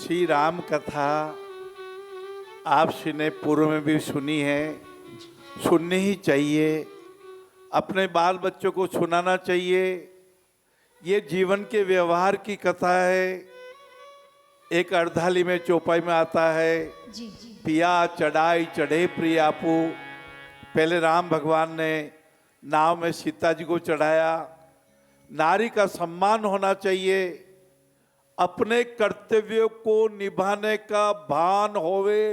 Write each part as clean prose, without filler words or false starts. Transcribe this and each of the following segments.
श्री राम कथा आपने पूर्व में भी सुनी है, सुननी ही चाहिए, अपने बाल बच्चों को सुनाना चाहिए। ये जीवन के व्यवहार की कथा है। एक अर्धाली में चौपाई में आता है, पिया चढ़ाई चढ़े प्रियापू। पहले राम भगवान ने नाव में सीता जी को चढ़ाया। नारी का सम्मान होना चाहिए, अपने कर्तव्यों को निभाने का भान होवे।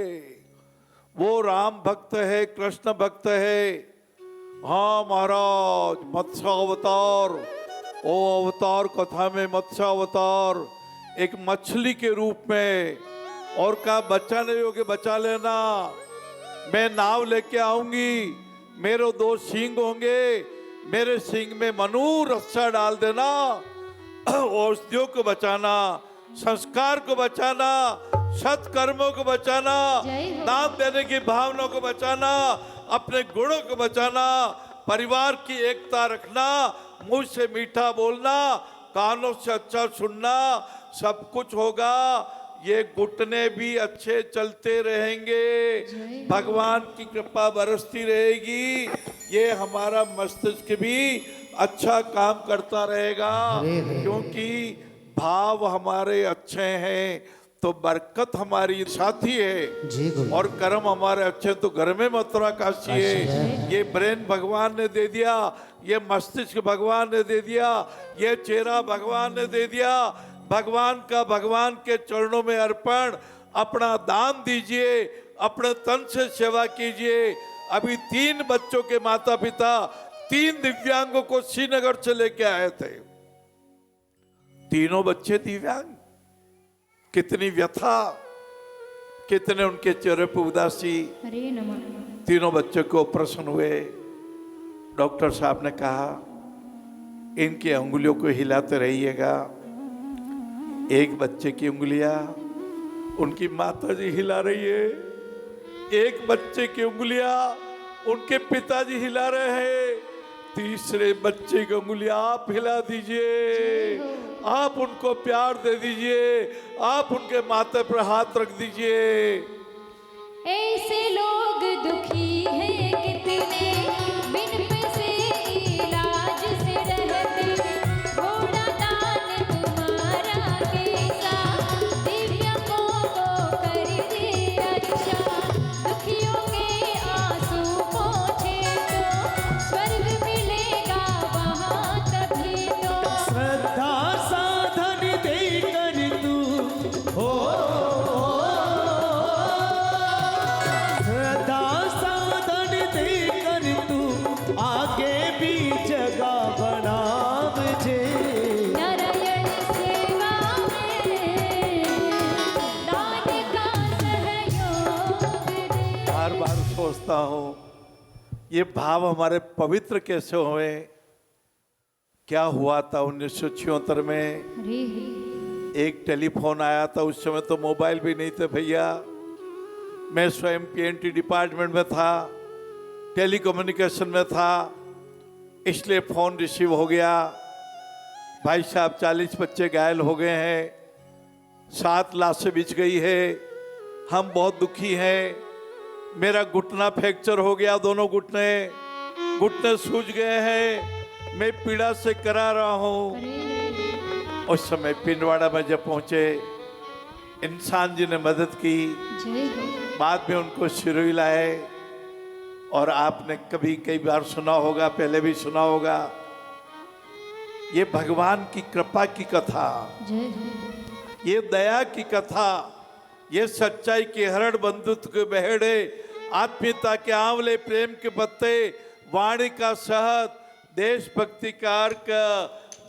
वो राम भक्त है, कृष्ण भक्त है। हाँ महाराज, मत्स्य अवतार, ओ अवतार कथा में मत्स्य अवतार एक मछली के रूप में, और का बचाने योग्य बचा लेना। मैं नाव लेके आऊंगी, मेरे 2 सींग होंगे, मेरे सींग में मनु रस्सा डाल देना। औषधियों को बचाना, संस्कार को बचाना, सत्कर्मों को बचाना, दान देने की भावना को बचाना, अपने गुणों को बचाना, परिवार की एकता रखना, मुंह से मीठा बोलना, कानों से अच्छा सुनना, सब कुछ होगा। ये घुटने भी अच्छे चलते रहेंगे, भगवान की कृपा बरसती रहेगी। ये हमारा मस्तिष्क भी अच्छा काम करता रहेगा, क्योंकि भाव हमारे अच्छे हैं तो बरकत हमारी साथी है, और कर्म हमारे अच्छे तो घर में मथुरा काशी है। ये ब्रेन भगवान ने दे दिया, ये मस्तिष्क भगवान ने दे दिया, ये चेहरा भगवान ने दे दिया। भगवान का भगवान के चरणों में अर्पण, अपना दान दीजिए, अपने तन से सेवा कीजिए। अभी 3 बच्चों के माता पिता 3 दिव्यांगों को श्रीनगर से लेके आए थे। तीनों बच्चे दिव्यांग, कितनी व्यथा, कितने उनके चेहरे पर उदासी। तीनों बच्चों को ऑपरेशन हुए। डॉक्टर साहब ने कहा इनकी अंगुलियों को हिलाते रहिएगा। एक बच्चे की उंगलियां उनकी माता जी हिला रही है, एक बच्चे की उंगलियां उनके पिताजी हिला रहे हैं, तीसरे बच्चे की उंगलियां आप हिला दीजिए, आप उनको प्यार दे दीजिए, आप उनके माथे पर हाथ रख दीजिए। ऐसे लोग दुखी हैं कितने, बिन पैसे इलाज से रहते, थोड़ा दान तुम्हारा कैसा, दिव्यांगों को कर दे अच्छा। दुखियों के आंसू पोंछे तो स्वर्ग मिलेगा वहाँ तभी तो। श्रद्धा साधन देकर तू हो, श्रद्धा साधन देकर तू आगे भी जगह बना मुझे। नारायण सेवा में दान का सहयोग दे। बार बार सोचता हूँ ये भाव हमारे पवित्र कैसे हुए। क्या हुआ था 1976 में, एक टेलीफोन आया था। उस समय तो मोबाइल भी नहीं थे भैया। मैं स्वयं पीएनटी डिपार्टमेंट में था, टेलीकम्युनिकेशन में था, इसलिए फोन रिसीव हो गया। भाई साहब 40 बच्चे घायल हो गए हैं, 7 लाशें बिछ गई है, हम बहुत दुखी हैं। मेरा घुटना फ्रैक्चर हो गया, दोनों घुटने सूज गए हैं, मैं पीड़ा से करा रहा हूँ। उस समय पिंडवाड़ा में जब पहुंचे, इंसान जी ने मदद की, बाद में उनको सिरोही लाए। और आपने कभी कई बार सुना होगा, पहले भी सुना होगा, ये भगवान की कृपा की कथा, ये दया की कथा, ये सच्चाई के हरण, बंधुत्व के बहेड़े, आत्मीयता के आंवले, प्रेम के पत्ते, वाणी का शहद, देशभक्ति का अर्क।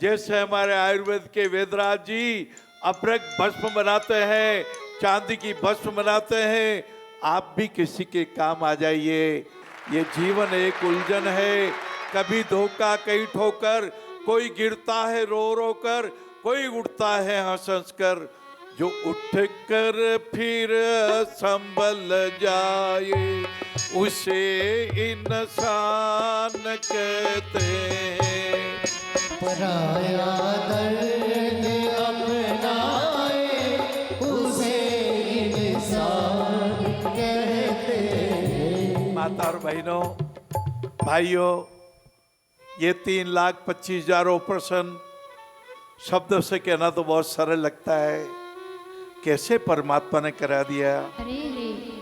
जैसे हमारे आयुर्वेद के वेदराज जी अभ्रक भस्म बनाते हैं, चांदी की भस्म बनाते हैं, आप भी किसी के काम आ जाइए। ये जीवन एक उलझन है, कभी धोखा कहीं ठोकर, कोई गिरता है रो रो कर, कोई उठता है हंस हंस कर। जो उठ कर फिर संभल जाए उसे इंसान कहते हैं। पराया दर्द अपनाए उसे माता और बहनों, भाइयों, ये 3,25,000 ऑपरेशन शब्द से कहना तो बहुत सरल लगता है, कैसे परमात्मा ने करा दिया। अरे रे